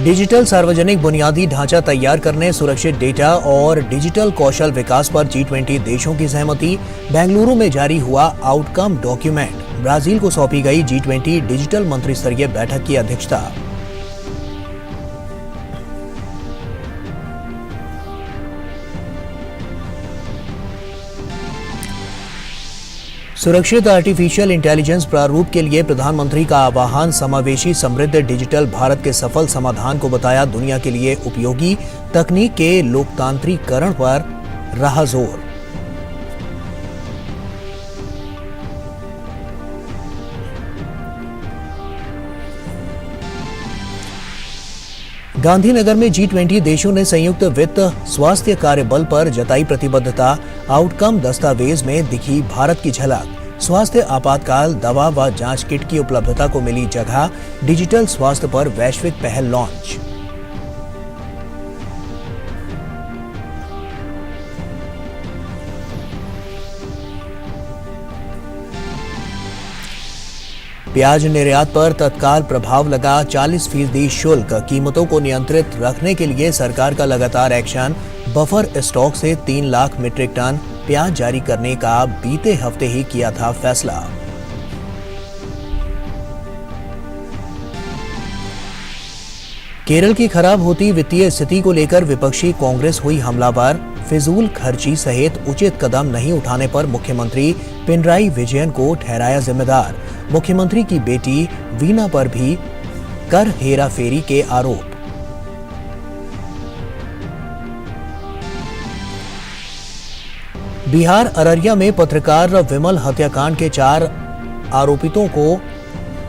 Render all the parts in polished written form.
Digital सार्वजनिक बुनियादी ढांचा तैयार करने, सुरक्षित डेटा और डिजिटल कौशल विकास पर G20 देशों की सहमति। बेंगलुरु में जारी हुआ आउटकम डॉक्यूमेंट। ब्राजील को सौंपी गई G20 डिजिटल मंत्री स्तरीय बैठक की अध्यक्षता। सुरक्षित आर्टिफिशियल इंटेलिजेंस प्रारूप के लिए प्रधानमंत्री का आह्वान। समावेशी समृद्ध डिजिटल भारत के सफल समाधान को बताया दुनिया के लिए उपयोगी। तकनीक के लोकतांत्रिकरण पर रहा जोर। गांधीनगर में G20 देशों ने संयुक्त वित्त स्वास्थ्य कार्य बल पर जताई प्रतिबद्धता। आउटकम दस्तावेज में दिखी भारत की झलक। स्वास्थ्य आपातकाल दवा व जांच किट की उपलब्धता को मिली जगह। डिजिटल स्वास्थ्य पर वैश्विक पहल लॉन्च। प्याज निर्यात पर तत्काल प्रभाव लगा। 40% शुल्क। कीमतों को नियंत्रित रखने के लिए सरकार का लगातार एक्शन। बफर स्टॉक से 3 लाख मीट्रिक टन प्याज जारी करने का बीते हफ्ते ही किया था फैसला। केरल की खराब होती वित्तीय स्थिति को लेकर विपक्षी कांग्रेस हुई हमलावर। फिजूल खर्ची सहित उचित कदम नहीं उठाने पर मुख्यमंत्री पिनराई विजयन को ठहराया जिम्मेदार। मुख्यमंत्री की बेटी वीना पर भी कर हेराफेरी के आरोप। बिहार अररिया में पत्रकार विमल हत्याकांड के 4 आरोपितों को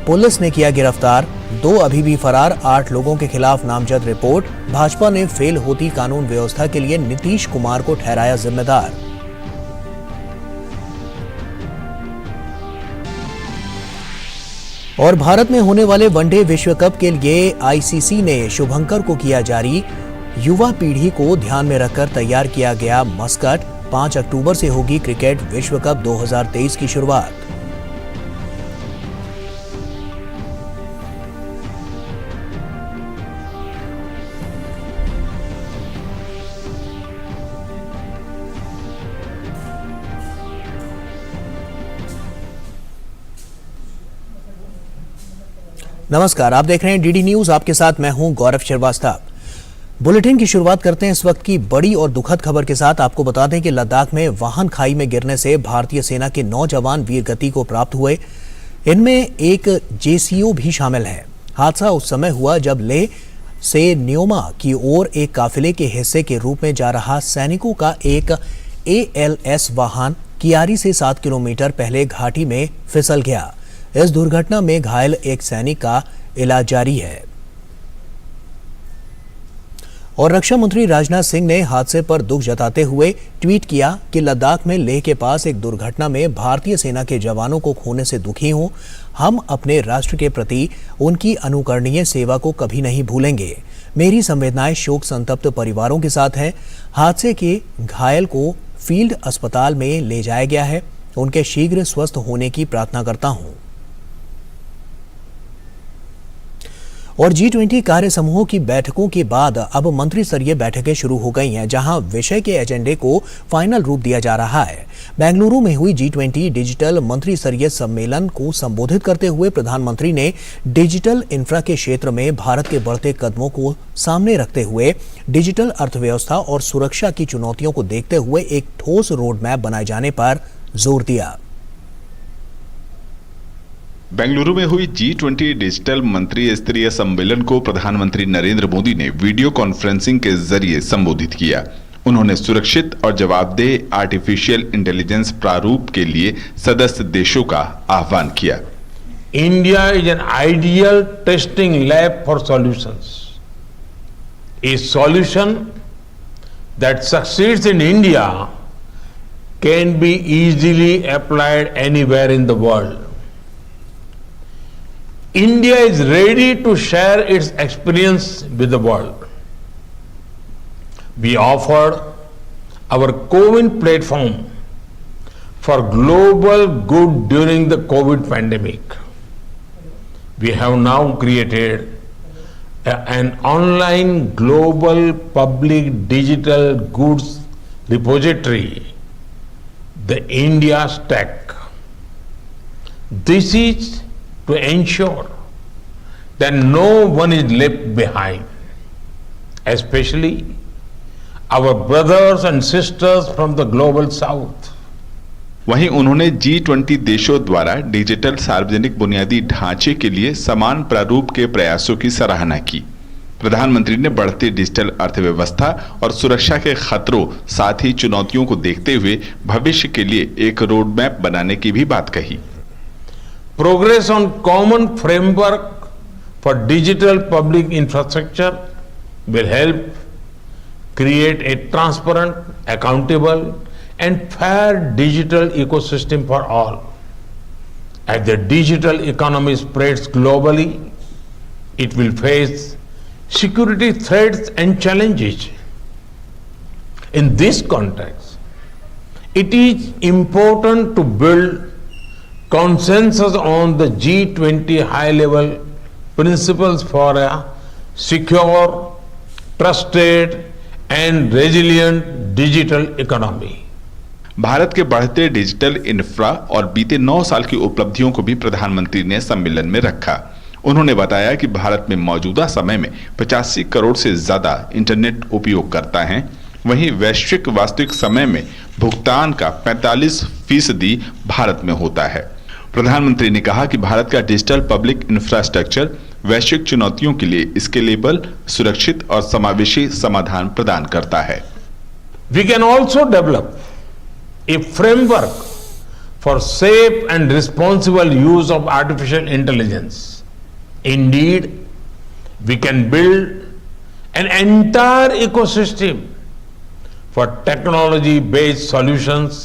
पुलिस ने किया गिरफ्तार। 2 अभी भी फरार। 8 लोगों के खिलाफ नामजद रिपोर्ट। भाजपा ने फेल होती कानून व्यवस्था के लिए नीतीश कुमार को ठहराया जिम्मेदार। और भारत में होने वाले वनडे विश्व कप के लिए आईसीसी ने शुभंकर को किया जारी। युवा पीढ़ी को ध्यान में रखकर तैयार किया गया मस्कट। 5 अक्टूबर से होगी क्रिकेट विश्व कप 2023 की शुरुआत। नमस्कार, आप देख रहे हैं डीडी न्यूज। आपके साथ मैं हूं गौरव श्रीवास्तव। बुलेटिन की शुरुआत करते हैं इस वक्त की बड़ी और दुखद खबर के साथ। आपको बता दें कि लद्दाख में वाहन खाई में गिरने से भारतीय सेना के 9 जवान वीर गति को प्राप्त हुए। इनमें एक जेसीओ भी शामिल है। हादसा उस समय हुआ जब लेह से न्योमा की ओर एक काफिले के हिस्से के रूप में जा रहा सैनिकों का एक ALS वाहन कियारी से 7 किलोमीटर पहले घाटी में फिसल गया। इस दुर्घटना में घायल एक सैनिक का इलाज जारी है। और रक्षा मंत्री राजनाथ सिंह ने हादसे पर दुख जताते हुए ट्वीट किया कि लद्दाख में लेह के पास एक दुर्घटना में भारतीय सेना के जवानों को खोने से दुखी हूं। हम अपने राष्ट्र के प्रति उनकी अनुकरणीय सेवा को कभी नहीं भूलेंगे। मेरी संवेदनाएं शोक संतप्त परिवारों के साथ हैं। हादसे के घायल को फील्ड अस्पताल में ले जाया गया है। उनके शीघ्र स्वस्थ होने की प्रार्थना करता हूं। और G20 कार्य समूहों की बैठकों के बाद अब मंत्री स्तरीय बैठकें शुरू हो गई हैं, जहां विषय के एजेंडे को फाइनल रूप दिया जा रहा है। बेंगलुरु में हुई G20 डिजिटल मंत्री स्तरीय सम्मेलन को संबोधित करते हुए प्रधानमंत्री ने डिजिटल इंफ्रा के क्षेत्र में भारत के बढ़ते कदमों को सामने रखते हुए डिजिटल अर्थव्यवस्था और सुरक्षा की चुनौतियों को देखते हुए एक ठोस रोड मैप बनाए जाने पर जोर दिया। बेंगलुरु में हुई G20 डिजिटल मंत्री स्तरीय सम्मेलन को प्रधानमंत्री नरेंद्र मोदी ने वीडियो कॉन्फ्रेंसिंग के जरिए संबोधित किया। उन्होंने सुरक्षित और जवाबदेह आर्टिफिशियल इंटेलिजेंस प्रारूप के लिए सदस्य देशों का आह्वान किया। India is an ideal testing lab for solutions. A solution that succeeds in India can be easily applied anywhere in the world. India is ready to share its experience with the world. We offered our CoWIN platform for global good during the COVID pandemic. We have now created an online global public digital goods repository, the India Stack. This is to ensure that no one is left behind, especially our brothers and sisters from the global south. वहीं उन्होंने G20 देशों द्वारा digital सार्वजनिक बुनियादी ढांचे के लिए समान प्रारूप के प्रयासों की सराहना की। प्रधानमंत्री ने बढ़ती डिजिटल अर्थव्यवस्था और सुरक्षा के खतरों साथ ही चुनौतियों को देखते हुए भविष्य के लिए एक रोड मैप बनाने की भी बात कही। Progress on common framework for digital public infrastructure will help create a transparent, accountable, and fair digital ecosystem for all. As the digital economy spreads globally, it will face security threats and challenges. In this context, it is important to build consensus on the G20 high-level principles for a secure, trusted, and resilient digital economy. Bharat के बढ़ते digital infra और बीते 9 साल की उपलब्धियों को भी प्रधानमंत्री ने सम्मेलन में रखा। उन्होंने बताया कि भारत में मौजूदा समय में 85 करोड़ से ज्यादा इंटरनेट उपयोगकर्ता हैं। वहीं वैश्विक वास्तविक समय में भुगतान का 45% भारत में होता है। प्रधानमंत्री ने कहा कि भारत का डिजिटल पब्लिक इंफ्रास्ट्रक्चर वैश्विक चुनौतियों के लिए स्केलेबल, सुरक्षित और समावेशी समाधान प्रदान करता है। We can also develop a framework for safe and responsible use of artificial intelligence. Indeed, we can build an entire ecosystem for technology-based solutions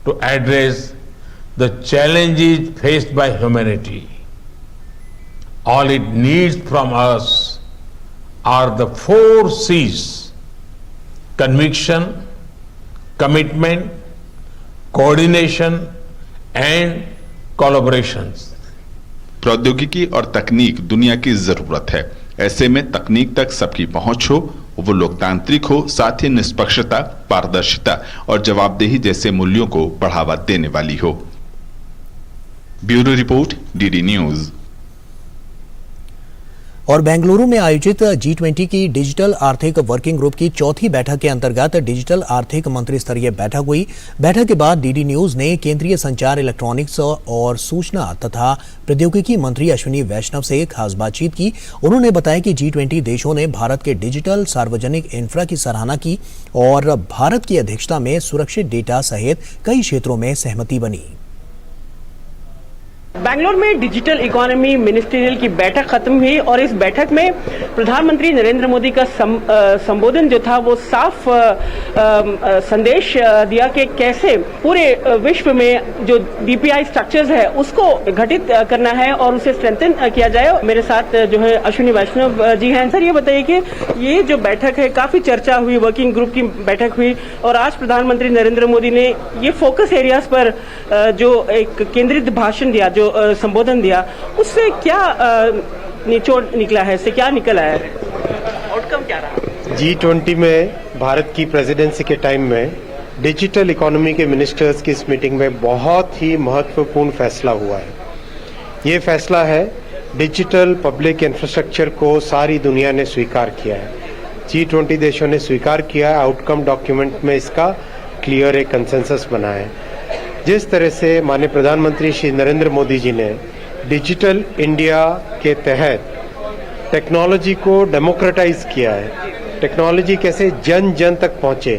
to address the challenges faced by humanity. All it needs from us are the 4 C's: conviction, commitment, coordination and collaborations. प्रौद्योगिकी और तकनीक दुनिया की जरूरत है। ऐसे में तकनीक तक सबकी पहुंच हो, वो लोकतांत्रिक हो, साथ ही निष्पक्षता, पारदर्शिता और जवाबदेही जैसे मूल्यों को बढ़ावा देने वाली हो। Bureau report, DD news. और बेंगलुरु में आयोजित G20 की डिजिटल आर्थिक वर्किंग ग्रुप की चौथी बैठक के अंतर्गत डिजिटल आर्थिक मंत्री स्तरीय बैठक हुई। बैठक के बाद डीडी न्यूज ने केंद्रीय संचार, इलेक्ट्रॉनिक्स और सूचना तथा प्रौद्योगिकी मंत्री अश्विनी वैष्णव से खास बातचीत की। उन्होंने बताया कि G20 देशों ने भारत के डिजिटल सार्वजनिक इंफ्रा की सराहना की और भारत की अध्यक्षता में सुरक्षित डेटा सहित कई क्षेत्रों में सहमति बनी। बैंगलोर में डिजिटल इकोनॉमी मिनिस्ट्रियल की बैठक खत्म हुई और इस बैठक में प्रधानमंत्री नरेंद्र मोदी का संबोधन जो था वो साफ संदेश दिया कि कैसे पूरे विश्व में जो डीपीआई स्ट्रक्चर्स है उसको घटित करना है और उसे स्ट्रेंथन किया जाए। मेरे साथ जो है अश्विनी वैष्णव जी हैं। सर, ये बताइए कि ये जो बैठक है काफी चर्चा हुई, वर्किंग ग्रुप की बैठक हुई और आज प्रधानमंत्री नरेंद्र मोदी ने ये फोकस एरियाज पर जो एक केंद्रित भाषण दिया, जो संबोधन दिया, उससे क्या निचोड़ निकला है, इससे क्या निकल आया है, आउटकम क्या रहा? G20 में भारत की प्रेसिडेंसी के टाइम में डिजिटल इकोनॉमी के मिनिस्टर्स की इस मीटिंग में बहुत ही महत्वपूर्ण फैसला हुआ है। ये फैसला है डिजिटल पब्लिक इंफ्रास्ट्रक्चर को सारी दुनिया ने स्वीकार किया है। G20 देशों ने स्वीकार किया है। आउटकम डॉक्यूमेंट में इसका क्लियर एक कंसेंसस बना है। जिस तरह से माननीय प्रधानमंत्री श्री नरेंद्र मोदी जी ने डिजिटल इंडिया के तहत टेक्नोलॉजी को डेमोक्रेटाइज किया है, टेक्नोलॉजी कैसे जन जन तक पहुंचे,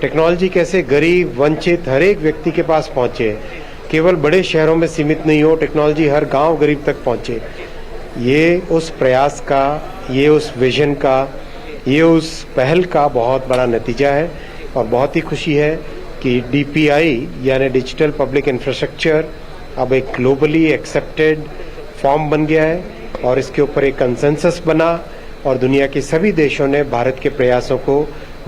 टेक्नोलॉजी कैसे गरीब, वंचित हर एक व्यक्ति के पास पहुंचे, केवल बड़े शहरों में सीमित नहीं हो, टेक्नोलॉजी हर गांव गरीब तक पहुंचे, ये उस प्रयास का, ये उस विजन का, ये उस पहल का बहुत बड़ा नतीजा है। और बहुत ही खुशी है कि डीपीआई यानी डिजिटल पब्लिक इंफ्रास्ट्रक्चर अब एक ग्लोबली एक्सेप्टेड फॉर्म बन गया है और इसके ऊपर एक कंसेंसस बना और दुनिया के सभी देशों ने भारत के प्रयासों को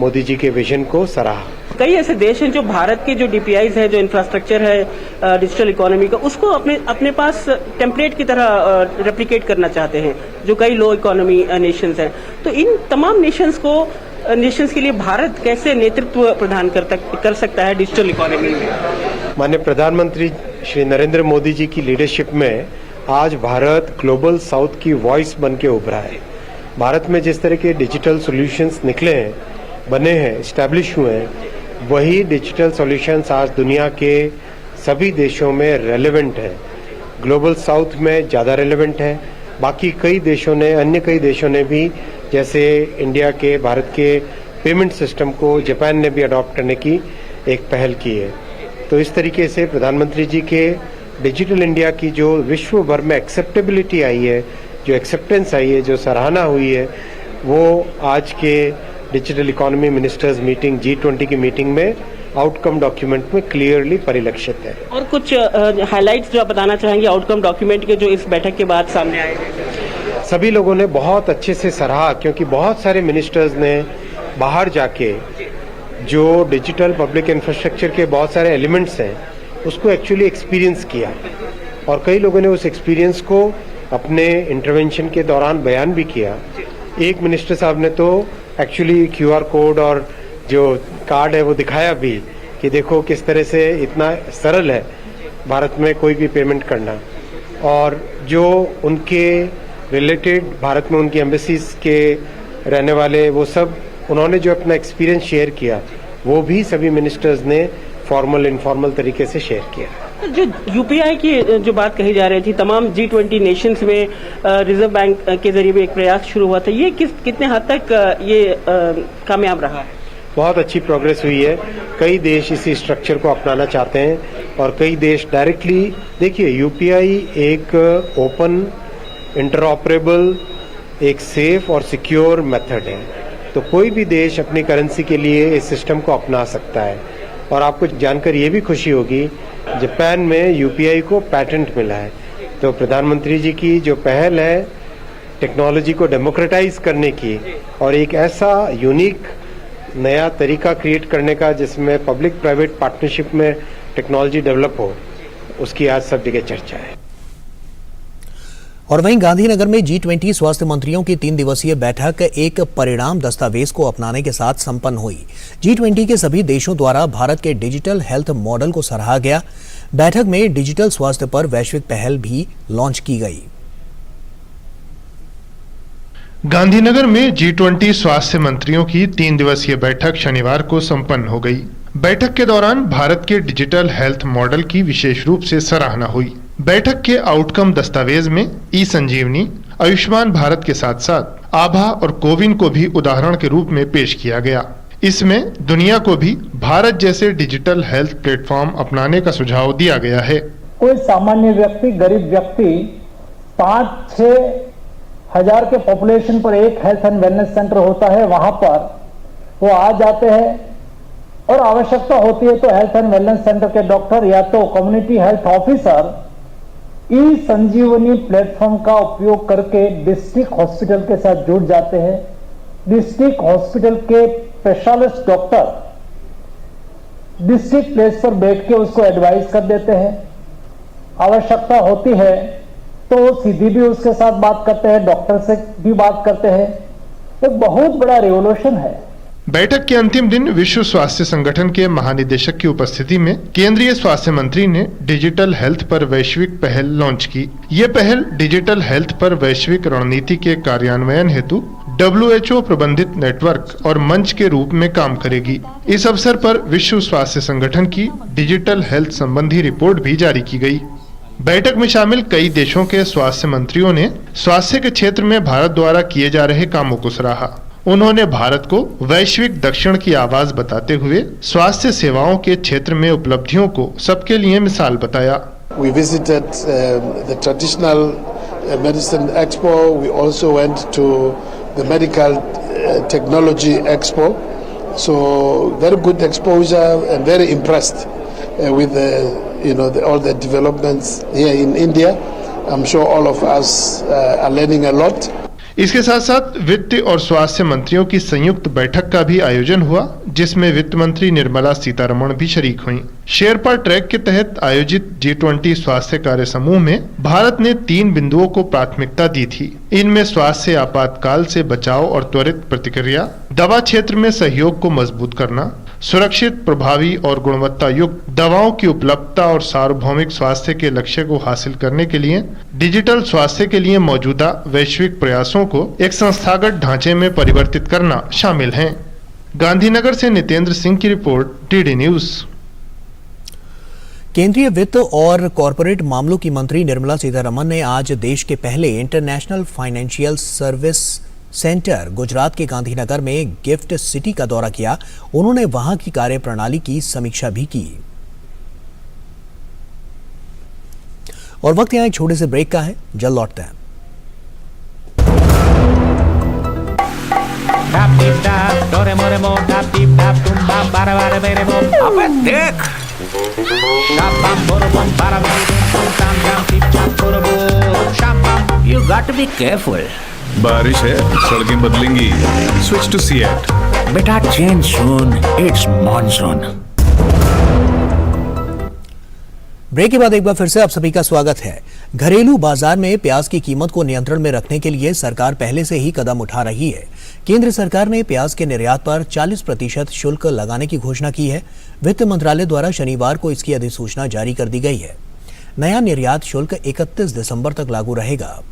मोदी जी के विजन को सराहा। कई ऐसे देश हैं जो भारत के जो डीपीआईज है, जो इंफ्रास्ट्रक्चर है डिजिटल इकोनॉमी का, उसको अपने पास टेम्पलेट की तरह रेप्लिकेट करना चाहते हैं, जो कई लो इकोनॉमी नेशंस हैं। तो इन तमाम नेशंस के लिए भारत कैसे नेतृत्व प्रदान कर सकता है डिजिटल इकोनॉमी में? माननीय प्रधानमंत्री श्री नरेंद्र मोदी जी की लीडरशिप में आज भारत ग्लोबल साउथ की वॉइस बन के उभरा है। भारत में जिस तरह के डिजिटल सॉल्यूशंस निकले हैं, बने हैं, एस्टैब्लिश हुए हैं, वही डिजिटल सॉल्यूशंस आज दुनिया के सभी देशों में रेलेवेंट है। ग्लोबल साउथ में ज़्यादा रेलेवेंट है। बाकी अन्य कई देशों ने भी, जैसे इंडिया के, भारत के पेमेंट सिस्टम को जापान ने भी अडॉप्ट करने की एक पहल की है। तो इस तरीके से प्रधानमंत्री जी के डिजिटल इंडिया की जो विश्व भर में एक्सेप्टेबिलिटी आई है, जो एक्सेप्टेंस आई है, जो सराहना हुई है, वो आज के digital economy ministers meeting G20 की मीटिंग में आउटकम डॉक्यूमेंट में क्लियरली परिलक्षित है। और कुछ हाइलाइट्स जो आप बताना चाहेंगे आउटकम डॉक्यूमेंट के, जो इस बैठक के बाद सामने आए हैं? सभी लोगों ने बहुत अच्छे से सराहा, क्योंकि बहुत सारे मिनिस्टर्स ने बाहर जाके जो डिजिटल पब्लिक इंफ्रास्ट्रक्चर के बहुत सारे एलिमेंट्स हैं उसको एक्चुअली एक्सपीरियंस किया, और कई लोगों ने उस एक्सपीरियंस को अपने इंटरवेंशन के दौरान बयान भी किया। एक मिनिस्टर साहब ने तो एक्चुअली QR कोड और जो कार्ड है वो दिखाया भी कि देखो किस तरह से इतना सरल है भारत में कोई भी पेमेंट करना। और जो उनके रिलेटेड भारत में उनकी एम्बेसीज के रहने वाले, वो सब उन्होंने जो अपना एक्सपीरियंस शेयर किया, वो भी सभी मिनिस्टर्स ने फॉर्मल इनफॉर्मल तरीके से शेयर किया। जो यूपीआई की जो बात कही जा रही थी, तमाम G20 नेशंस में रिजर्व बैंक के जरिए भी एक प्रयास शुरू हुआ था, ये कितने हद तक ये कामयाब रहा है? बहुत अच्छी प्रोग्रेस हुई है। कई देश इसी स्ट्रक्चर को अपनाना चाहते हैं और कई देश डायरेक्टली, देखिए यूपीआई एक ओपन, इंटरऑपरेबल, एक सेफ और सिक्योर मेथड है, तो कोई भी देश अपनी करेंसी के लिए इस सिस्टम को अपना सकता है। और आपको जानकर ये भी खुशी होगी, जापान में यूपीआई को पैटेंट मिला है। तो प्रधानमंत्री जी की जो पहल है टेक्नोलॉजी को डेमोक्रेटाइज करने की और एक ऐसा यूनिक नया तरीका क्रिएट करने का जिसमें पब्लिक प्राइवेट पार्टनरशिप में टेक्नोलॉजी डेवलप हो, उसकी आज सब जगह चर्चा है। और वहीं गांधीनगर में G20 स्वास्थ्य मंत्रियों की 3 दिवसीय बैठक एक परिणाम दस्तावेज को अपनाने के साथ संपन्न हुई। G20 के सभी देशों द्वारा भारत के डिजिटल हेल्थ मॉडल को सराहा गया। बैठक में डिजिटल स्वास्थ्य पर वैश्विक पहल भी लॉन्च की गई। गांधीनगर में G20 स्वास्थ्य मंत्रियों की 3 दिवसीय बैठक शनिवार को संपन्न हो गई। बैठक के दौरान भारत के डिजिटल हेल्थ मॉडल की विशेष रूप से सराहना हुई। बैठक के आउटकम दस्तावेज में ई-संजीवनी, आयुष्मान भारत के साथ साथ आभा और कोविन को भी उदाहरण के रूप में पेश किया गया। इसमें दुनिया को भी भारत जैसे डिजिटल हेल्थ प्लेटफॉर्म अपनाने का सुझाव दिया गया है। कोई सामान्य व्यक्ति, गरीब व्यक्ति 5-6 हजार के पॉपुलेशन पर एक हेल्थ एंड वेलनेस सेंटर होता है, वहां पर वो आ जाते हैं और आवश्यकता होती है तो हेल्थ एंड वेलनेस सेंटर के डॉक्टर या तो कम्युनिटी हेल्थ ऑफिसर ई संजीवनी प्लेटफॉर्म का उपयोग करके डिस्ट्रिक्ट हॉस्पिटल के साथ जुड़ जाते हैं। डिस्ट्रिक्ट हॉस्पिटल के स्पेशलिस्ट डॉक्टर डिस्ट्रिक्ट प्लेस पर बैठ के उसको एडवाइस कर देते हैं। आवश्यकता होती है तो वो सीधी भी उसके साथ बात करते हैं, डॉक्टर से भी बात करते हैं। एक बहुत बड़ा रिवोल्यूशन है। बैठक के अंतिम दिन विश्व स्वास्थ्य संगठन के महानिदेशक की उपस्थिति में केंद्रीय स्वास्थ्य मंत्री ने डिजिटल हेल्थ पर वैश्विक पहल लॉन्च की। ये पहल डिजिटल हेल्थ पर वैश्विक रणनीति के कार्यान्वयन हेतु WHO प्रबंधित नेटवर्क और मंच के रूप में काम करेगी। इस अवसर पर विश्व स्वास्थ्य संगठन की डिजिटल हेल्थ संबंधी रिपोर्ट भी जारी की गई। बैठक में शामिल कई देशों के स्वास्थ्य मंत्रियों ने स्वास्थ्य के क्षेत्र में भारत द्वारा किए जा रहे कामों को सराहा। उन्होंने भारत को वैश्विक दक्षिण की आवाज बताते हुए स्वास्थ्य सेवाओं के क्षेत्र में उपलब्धियों को सबके लिए मिसाल बताया। We visited the traditional medicine expo. We also went to the medical technology expo. So very good exposure and very impressed with all the developments here in India. I'm sure all of us are learning a lot. इसके साथ साथ वित्त और स्वास्थ्य मंत्रियों की संयुक्त बैठक का भी आयोजन हुआ, जिसमें वित्त मंत्री निर्मला सीतारमण भी शरीक हुईं। शेरपा ट्रैक के तहत आयोजित G20 स्वास्थ्य कार्य समूह में भारत ने 3 बिंदुओं को प्राथमिकता दी थी। इनमें स्वास्थ्य आपातकाल से बचाव और त्वरित प्रतिक्रिया, दवा क्षेत्र में सहयोग को मजबूत करना, सुरक्षित, प्रभावी और गुणवत्ता युक्त दवाओं की उपलब्धता और सार्वभौमिक स्वास्थ्य के लक्ष्य को हासिल करने के लिए डिजिटल स्वास्थ्य के लिए मौजूदा वैश्विक प्रयासों को एक संस्थागत ढांचे में परिवर्तित करना शामिल हैं। गांधीनगर से नितेंद्र सिंह की रिपोर्ट, डीडी न्यूज। केंद्रीय वित्त और कॉरपोरेट मामलों की मंत्री निर्मला सीतारमण ने आज देश के पहले international financial service centre Gujarat के गांधीनगर में गिफ्ट सिटी का दौरा किया। उन्होंने वहां की कार्यप्रणाली की समीक्षा भी की। और वक्त यहाँ एक छोटे से ब्रेक का है, जल्द लौटते हैं। अबे देख, you got to be careful. बारिश है, सड़कें बदलेंगी। Switch to Seat. बेटा change soon. It's monsoon. Break के बाद एक बार फिर से आप सभी का स्वागत है। घरेलू बाजार में प्याज की कीमत को नियंत्रण में रखने के लिए सरकार पहले से ही कदम उठा रही है। केंद्र सरकार ने प्याज के निर्यात पर 40% शुल्क लगाने की घोषणा की है। वित्त मंत्रालय द्वारा शनिवार को इसकी अधिसूचना जारी कर दी गई है। नया निर्यात शुल्क 31 दिसंबर तक लागू रहेगा।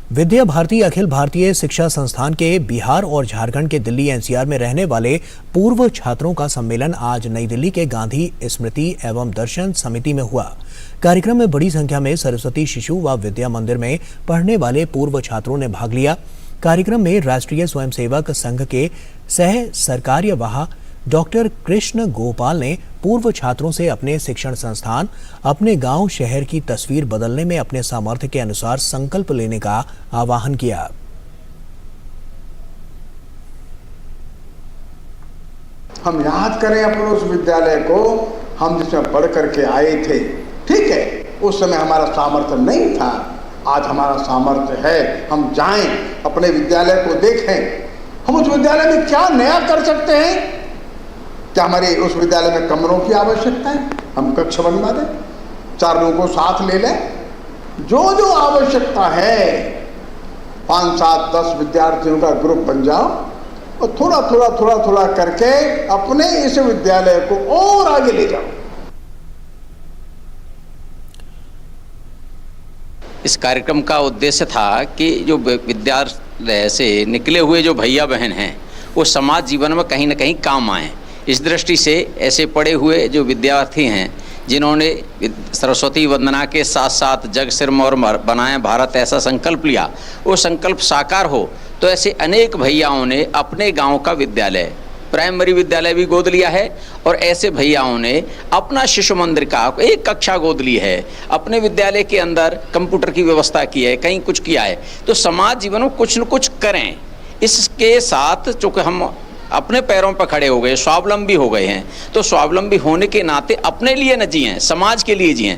विद्या भारती अखिल भारतीय शिक्षा संस्थान के बिहार और झारखंड के दिल्ली एनसीआर में रहने वाले पूर्व छात्रों का सम्मेलन आज नई दिल्ली के गांधी स्मृति एवं दर्शन समिति में हुआ। कार्यक्रम में बड़ी संख्या में सरस्वती शिशु व विद्या मंदिर में पढ़ने वाले पूर्व छात्रों ने भाग लिया। कार्यक्रम में राष्ट्रीय स्वयंसेवक संघ के सह सरकार्यवाह डॉक्टर कृष्ण गोपाल ने पूर्व छात्रों से अपने शिक्षण संस्थान, अपने गांव शहर की तस्वीर बदलने में अपने सामर्थ्य के अनुसार संकल्प लेने का आह्वान किया। हम याद करें अपने उस विद्यालय को, हम जिसमें पढ़ करके आए थे। ठीक है, उस समय हमारा सामर्थ्य नहीं था, आज हमारा सामर्थ्य है। हम जाएं, अपने विद्यालय को देखें, हम उस विद्यालय में क्या नया कर सकते हैं। क्या हमारे उस विद्यालय में कमरों की आवश्यकता है, हम कक्ष बनवा दें, 4 लोगों को साथ ले लें। जो जो आवश्यकता है, 5, 7, 10 विद्यार्थियों का ग्रुप बन जाओ और थोड़ा करके अपने इस विद्यालय को और आगे ले जाओ। इस कार्यक्रम का उद्देश्य था कि जो विद्यालय से निकले हुए जो भैया बहन हैं वो समाज जीवन में कहीं ना कहीं काम आए। इस दृष्टि से ऐसे पढ़े हुए जो विद्यार्थी हैं जिन्होंने सरस्वती वंदना के साथ साथ जग सिरमौर बनाए भारत ऐसा संकल्प लिया, वो संकल्प साकार हो, तो ऐसे अनेक भैयाओं ने अपने गांव का विद्यालय, प्राइमरी विद्यालय भी गोद लिया है और ऐसे भैयाओं ने अपना शिशु मंदिर का एक कक्षा गोद ली है, अपने विद्यालय के अंदर कंप्यूटर की व्यवस्था की है, कहीं कुछ किया है। तो समाज जीवन में कुछ न कुछ करें। इसके साथ चूँकि हम अपने पैरों पर खड़े हो गए, स्वावलंबी हो गए हैं, तो स्वावलंबी होने के नाते अपने लिए न जिएं, समाज के लिए जिएं।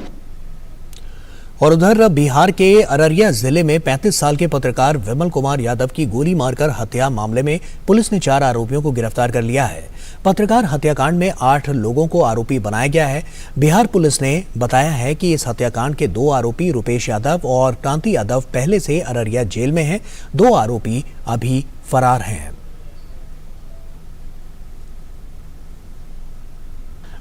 और उधर बिहार के अररिया जिले में 35 साल के पत्रकार विमल कुमार यादव की गोली मारकर हत्या मामले में पुलिस ने 4 आरोपियों को गिरफ्तार कर लिया है। पत्रकार हत्याकांड में 8 लोगों को आरोपी बनाया गया है। बिहार पुलिस ने बताया है कि इस हत्याकांड के 2 आरोपी रुपेश यादव और क्रांति यादव पहले से अररिया जेल में हैं। 2 आरोपी अभी फरार हैं।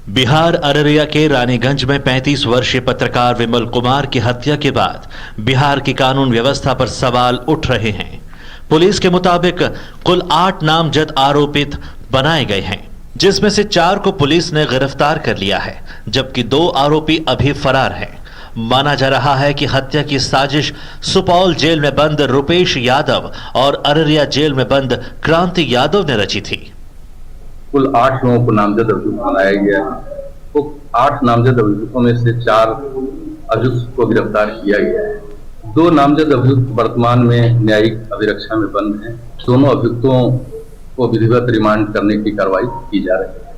बिहार अररिया के रानीगंज में 35 वर्षीय पत्रकार विमल कुमार की हत्या के बाद बिहार की कानून व्यवस्था पर सवाल उठ रहे हैं। पुलिस के मुताबिक कुल 8 नामजद आरोपित बनाए गए हैं, जिसमें से 4 को पुलिस ने गिरफ्तार कर लिया है, जबकि 2 आरोपी अभी फरार हैं। माना जा रहा है कि हत्या की साजिश सुपौल जेल में बंद रुपेश यादव और अररिया जेल में बंद क्रांति यादव ने रची थी। कुल 8 लोगों को नामजद अभियुक्त बनाया गया है। तो 8 नामजद अभियुक्तों में से 4 अभियुक्त को गिरफ्तार किया गया है। 2 नामजद अभियुक्त वर्तमान में न्यायिक अभिरक्षा में बंद हैं। दोनों अभियुक्तों को विधिवत रिमांड करने की कार्रवाई की जा रही है।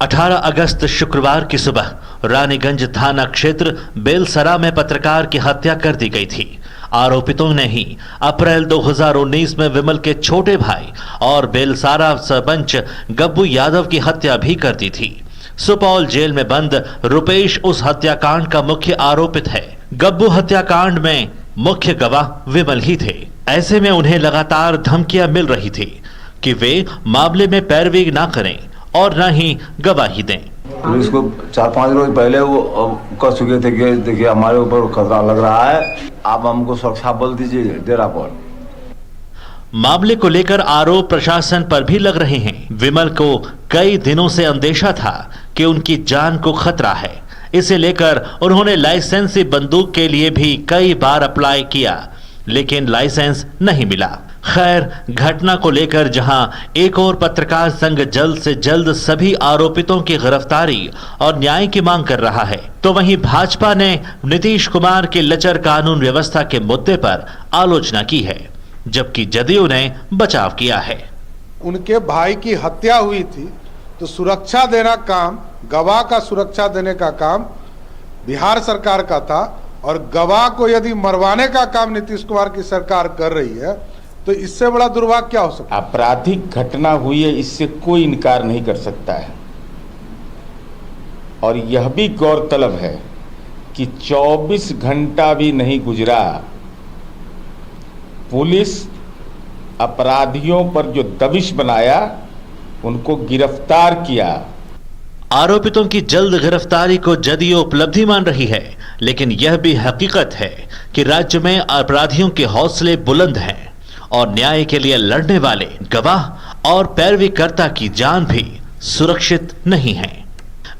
18 अगस्त शुक्रवार की सुबह रानीगंज थाना क्षेत्र बेलसरा में पत्रकार की हत्या कर दी गई थी। आरोपितों ने ही अप्रैल 2019 में विमल के छोटे भाई और बेलसारा सरपंच गब्बू यादव की हत्या भी कर दी थी। सुपौल जेल में बंद रुपेश उस हत्याकांड का मुख्य आरोपित है। गब्बू हत्याकांड में मुख्य गवाह विमल ही थे। ऐसे में उन्हें लगातार धमकियां मिल रही थी कि वे मामले में पैरवी ना करें और न ही गवाही दें। पुलिस को 4-5 रोज पहले वो कह चुके थे कि देखिए हमारे ऊपर खतरा लग रहा है, आप हमको सुरक्षा बल दीजिए डेरा पर। मामले को लेकर आरोप प्रशासन पर भी लग रहे हैं। विमल को कई दिनों से अंदेशा था कि उनकी जान को खतरा है। इसे लेकर उन्होंने लाइसेंसी बंदूक के लिए भी कई बार अप्लाई किया, लेकिन लाइसेंस नहीं मिला। खैर, घटना को लेकर जहां एक और पत्रकार संघ जल्द से जल्द सभी आरोपितों की गिरफ्तारी और न्याय की मांग कर रहा है, तो वहीं भाजपा ने नीतीश कुमार के लचर कानून व्यवस्था के मुद्दे पर आलोचना की है, जबकि जदयू ने बचाव किया है। उनके भाई की हत्या हुई थी तो सुरक्षा देना काम, गवाह का सुरक्षा देने का काम बिहार सरकार का था, और गवाह को यदि मरवाने का काम नीतीश कुमार की सरकार कर रही है तो इससे बड़ा दुर्भाग्य क्या हो सकता है। आपराधिक घटना हुई है, इससे कोई इनकार नहीं कर सकता है। और यह भी गौरतलब है कि 24 घंटा भी नहीं गुजरा, पुलिस अपराधियों पर जो दबिश बनाया उनको गिरफ्तार किया। आरोपितों की जल्द गिरफ्तारी को जदयू उपलब्धि मान रही है, लेकिन यह भी हकीकत है कि राज्य में अपराधियों के हौसले बुलंद हैं और न्याय के लिए लड़ने वाले गवाह और पैरवीकर्ता की जान भी सुरक्षित नहीं है।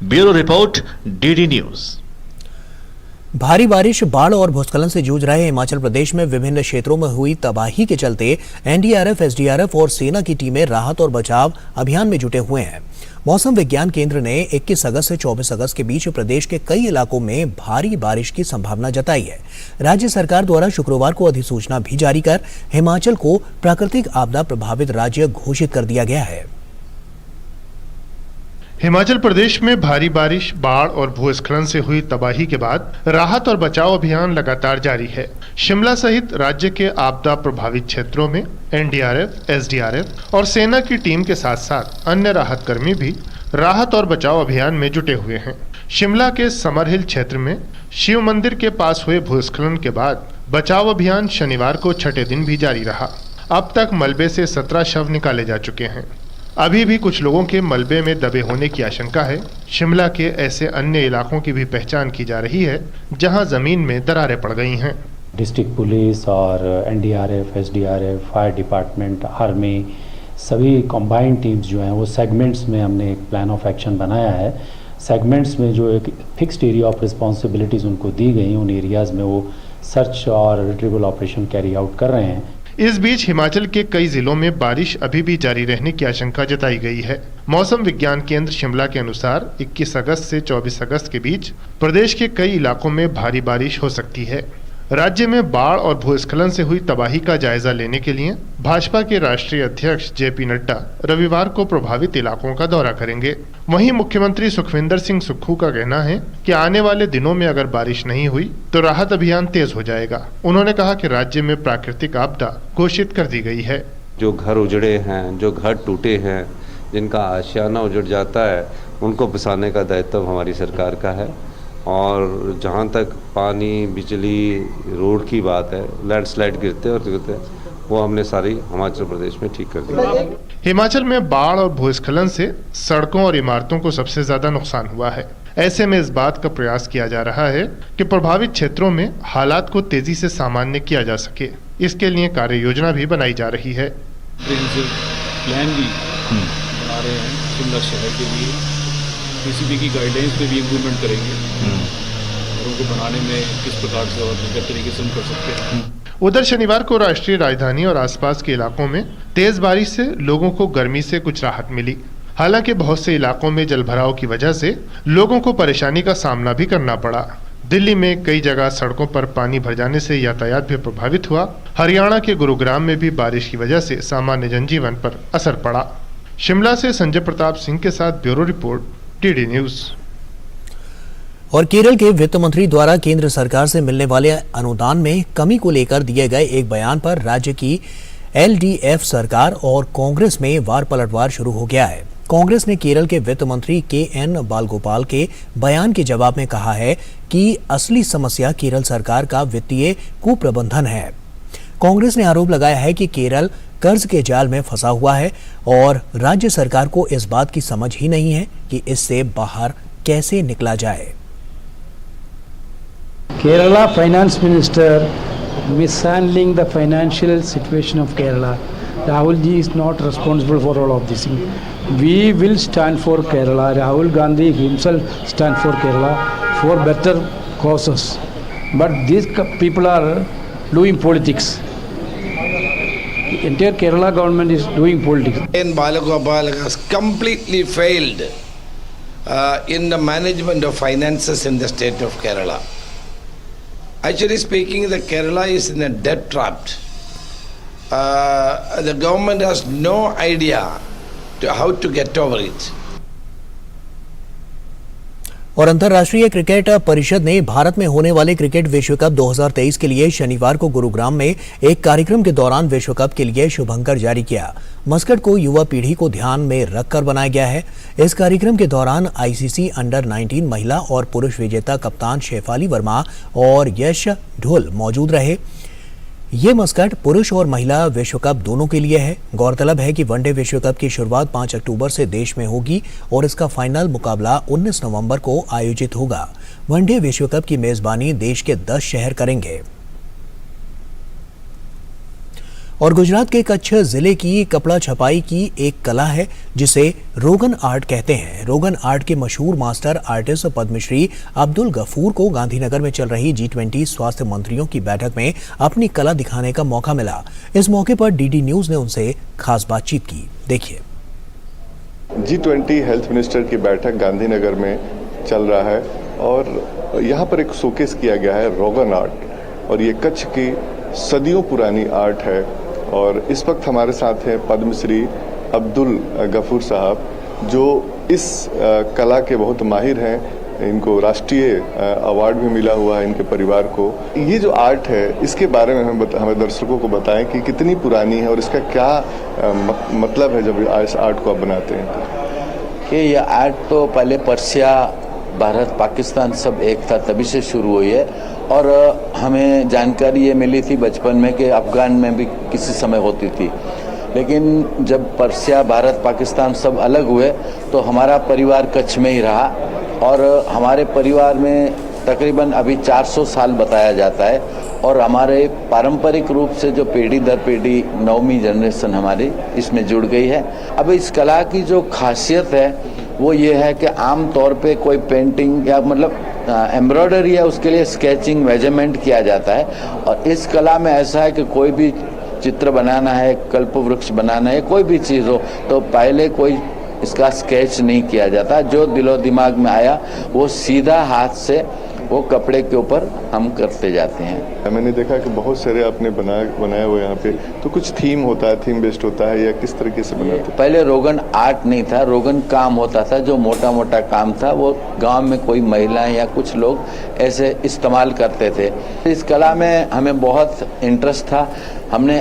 Bureau report, DD news. भारी बारिश, बाढ़ और भूस्खलन से जूझ रहे हिमाचल प्रदेश में विभिन्न क्षेत्रों में हुई तबाही के चलते एनडीआरएफ, एसडीआरएफ और सेना की टीमें राहत और बचाव अभियान में जुटे हुए हैं। मौसम विज्ञान केंद्र ने 21 अगस्त से 24 अगस्त के बीच प्रदेश के कई इलाकों में भारी बारिश की संभावना जताई है। राज्य सरकार द्वारा शुक्रवार को अधिसूचना भी जारी कर हिमाचल को प्राकृतिक आपदा प्रभावित राज्य घोषित कर दिया गया है। हिमाचल प्रदेश में भारी बारिश, बाढ़ और भूस्खलन से हुई तबाही के बाद राहत और बचाव अभियान लगातार जारी है। शिमला सहित राज्य के आपदा प्रभावित क्षेत्रों में एनडीआरएफ, एसडीआरएफ और सेना की टीम के साथ साथ अन्य राहत कर्मी भी राहत और बचाव अभियान में जुटे हुए हैं। शिमला के समर हिल क्षेत्र में शिव मंदिर के पास हुए भूस्खलन के बाद बचाव अभियान शनिवार को छठे दिन भी जारी रहा। अब तक मलबे से 17 शव निकाले जा चुके हैं। अभी भी कुछ लोगों के मलबे में दबे होने की आशंका है। शिमला के ऐसे अन्य इलाकों की भी पहचान की जा रही है जहां जमीन में दरारें पड़ गई हैं। डिस्ट्रिक्ट पुलिस और NDRF, SDRF, fire department, army, सभी कंबाइंड टीम्स जो हैं वो सेगमेंट्स में हमने एक प्लान ऑफ एक्शन बनाया है। सेगमेंट्स में जो एक फिक्स्ड एरिया ऑफ रिस्पॉन्सिबिलिटीज़ उनको दी गई, उन एरियाज़ में वो सर्च और रिट्रीवल ऑपरेशन कैरी आउट कर रहे हैं। इस बीच हिमाचल के कई जिलों में बारिश अभी भी जारी रहने की आशंका जताई गई है। मौसम विज्ञान केंद्र शिमला के अनुसार 21 अगस्त से 24 अगस्त के बीच प्रदेश के कई इलाकों में भारी बारिश हो सकती है। राज्य में बाढ़ और भूस्खलन से हुई तबाही का जायजा लेने के लिए भाजपा के राष्ट्रीय अध्यक्ष जेपी नड्डा रविवार को प्रभावित इलाकों का दौरा करेंगे। वहीं मुख्यमंत्री सुखविंदर सिंह सुक्खू का कहना है कि आने वाले दिनों में अगर बारिश नहीं हुई तो राहत अभियान तेज हो जाएगा। उन्होंने कहा कि राज्य में प्राकृतिक आपदा घोषित कर दी गई है। जो घर उजड़े हैं, जो घर टूटे हैं, जिनका आशियाना उजड़ जाता है, उनको बसाने का दायित्व हमारी सरकार का है। और जहाँ तक पानी, बिजली, रोड की बात है, लैंडस्लाइड गिरते और गिरते वो हमने सारी हिमाचल प्रदेश में ठीक कर दी। हिमाचल में बाढ़ और भूस्खलन से सड़कों और इमारतों को सबसे ज्यादा नुकसान हुआ है। ऐसे में इस बात का प्रयास किया जा रहा है कि प्रभावित क्षेत्रों में हालात को तेजी से सामान्य किया जा सके। इसके लिए कार्य योजना भी बनाई जा रही है। प्लान भी बना रहे हैं शिमला शहर के लिए, पीसीबी की गाइडलाइंस पे भी इम्प्लीमेंट करेंगे और उनको बनाने में किस प्रकार से और बेहतर तरीके से हम कर सकते हैं। उधर शनिवार को राष्ट्रीय राजधानी और आसपास के इलाकों में तेज बारिश से लोगों को गर्मी से कुछ राहत मिली। हालांकि बहुत से इलाकों में जलभराव की वजह से लोगों को परेशानी का सामना भी करना पड़ा। दिल्ली में कई जगह सड़कों पर पानी भर जाने से यातायात भी प्रभावित हुआ। हरियाणा के गुरुग्राम में भी बारिश की वजह से सामान्य जनजीवन पर असर पड़ा। शिमला से संजय प्रताप सिंह के साथ ब्यूरो रिपोर्ट, डीडी न्यूज। और केरल के वित्त मंत्री द्वारा केंद्र सरकार से मिलने वाले अनुदान में कमी को लेकर दिए गए एक बयान पर राज्य की एलडीएफ सरकार और कांग्रेस में वार पलटवार शुरू हो गया है। कांग्रेस ने केरल के वित्त मंत्री के.एन. बालगोपाल के बयान के जवाब में कहा है कि असली समस्या केरल सरकार का वित्तीय कुप्रबंधन है। कांग्रेस ने आरोप लगाया है कि केरल कर्ज के जाल में फंसा हुआ है और राज्य सरकार को इस बात की समझ ही नहीं है कि इससे बाहर कैसे निकला जाए। Kerala Finance Minister mishandling the financial situation of Kerala. Rahul ji is not responsible for all of this. We will stand for Kerala. Rahul Gandhi himself stand for Kerala for better causes. But these people are doing politics. The entire Kerala government is doing politics. N. Balagopal has completely failed in the management of finances in the state of Kerala. Actually speaking, the Kerala is in a debt trap. The government has no idea how to get over it. और अंतर्राष्ट्रीय cricket परिषद ने भारत में होने वाले cricket विश्व cup 2023 के लिए शनिवार को गुरुग्राम में एक कार्यक्रम के दौरान विश्व कप के लिए शुभंकर जारी किया। मस्कट को युवा पीढ़ी को ध्यान में रखकर बनाया गया है। इस कार्यक्रम के दौरान आईसीसी अंडर 19 महिला और पुरुष विजेता कप्तान शेफाली वर्मा और यश ढोल मौजूद रहे। ये मस्कट पुरुष और महिला विश्व कप दोनों के लिए है। गौरतलब है कि वनडे विश्व कप की शुरुआत 5 अक्टूबर से देश में होगी और इसका फाइनल मुकाबला 19 नवंबर को आयोजित होगा। वनडे विश्व कप की मेजबानी देश के 10 शहर करेंगे। और गुजरात के कच्छ जिले की कपड़ा छपाई की एक कला है जिसे रोगन आर्ट कहते हैं। रोगन आर्ट के मशहूर मास्टर आर्टिस्ट पद्मश्री अब्दुल गफूर को गांधीनगर में चल रही G20 स्वास्थ्य मंत्रियों की बैठक में अपनी कला दिखाने का मौका मिला। इस मौके पर डीडी न्यूज ने उनसे खास बातचीत की। देखिए। G20 हेल्थ मिनिस्टर की बैठक गांधीनगर में चल रहा है और यहाँ पर एक शोकेस किया गया है रोगन आर्ट, और ये कच्छ की सदियों पुरानी आर्ट है। और इस वक्त हमारे साथ हैं पद्मश्री अब्दुल गफूर साहब, जो इस कला के बहुत माहिर हैं। इनको राष्ट्रीय अवार्ड भी मिला हुआ है इनके परिवार को। ये जो आर्ट है इसके बारे में हमें दर्शकों को बताएं कि कितनी पुरानी है और इसका क्या मतलब है जब इस आर्ट को आप बनाते हैं। कि ये आर्ट तो पहले पर्सिया, भारत, पाकिस्तान सब एक था, तभी से शुरू हुई है। और हमें जानकारी ये मिली थी बचपन में कि अफगान में भी किसी समय होती थी, लेकिन जब पर्सिया, भारत, पाकिस्तान सब अलग हुए तो हमारा परिवार कच्छ में ही रहा। और हमारे परिवार में तकरीबन अभी 400 साल बताया जाता है। और हमारे पारंपरिक रूप से जो पीढ़ी दर पीढ़ी 9वीं जनरेशन हमारी इसमें जुड़ गई है। अब इस कला की जो खासियत है वो ये है कि आम तौर पे कोई पेंटिंग या मतलब एम्ब्रॉयडरी है, उसके लिए स्केचिंग, मेजरमेंट किया जाता है। और इस कला में ऐसा है कि कोई भी चित्र बनाना है, कल्प वृक्ष बनाना है, कोई भी चीज़ हो तो पहले कोई इसका स्केच नहीं किया जाता। जो दिलो दिमाग में आया वो सीधा हाथ से वो कपड़े के ऊपर हम करते जाते हैं। मैंने देखा कि बहुत सारे आपने बनाया हुआ यहाँ पे, तो कुछ थीम होता है, थीम बेस्ड होता है या किस तरीके से बनाते हैं? पहले रोगन आर्ट नहीं था, रोगन काम होता था। जो मोटा मोटा काम था वो गांव में कोई महिलाएं या कुछ लोग ऐसे इस्तेमाल करते थे। इस कला में हमें बहुत इंटरेस्ट था। हमने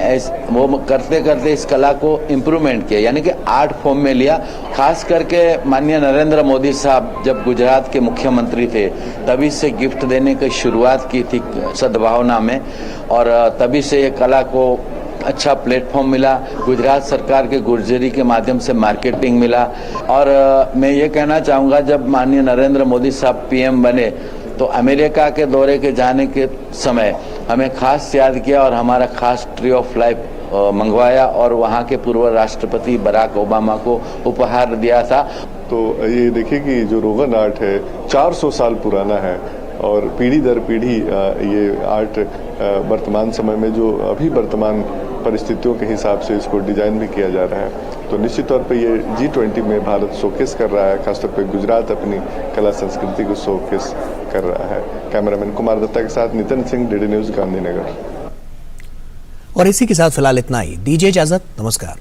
वो करते करते इस कला को इम्प्रूवमेंट किया, यानी कि आर्ट फॉर्म में लिया। खास करके माननीय नरेंद्र मोदी साहब जब गुजरात के मुख्यमंत्री थे तभी से गिफ्ट देने की शुरुआत की थी सद्भावना में, और तभी से ये कला को अच्छा प्लेटफॉर्म मिला। गुजरात सरकार के गुर्जरी के माध्यम से मार्केटिंग मिला। और मैं ये कहना चाहूँगा, जब माननीय नरेंद्र मोदी साहब PM बने तो अमेरिका के दौरे के जाने के समय हमें खास याद किया और हमारा खास ट्री ऑफ लाइफ मंगवाया और वहाँ के पूर्व राष्ट्रपति बराक ओबामा को उपहार दिया था। तो ये देखिए कि जो रोगन आर्ट है 400 साल पुराना है और पीढ़ी दर पीढ़ी ये आर्ट वर्तमान समय में जो अभी वर्तमान परिस्थितियों के हिसाब से इसको डिजाइन भी किया जा रहा है। तो निश्चित तौर पे ये G20 में भारत शोकेस कर रहा है, खासतौर पे गुजरात अपनी कला संस्कृति को शोकेस कर रहा है। कैमरामैन कुमार दत्ता के साथ नितिन सिंह, डीडी न्यूज, गांधीनगर। और इसी के साथ फिलहाल इतना ही। दीजिए इजाजत, नमस्कार।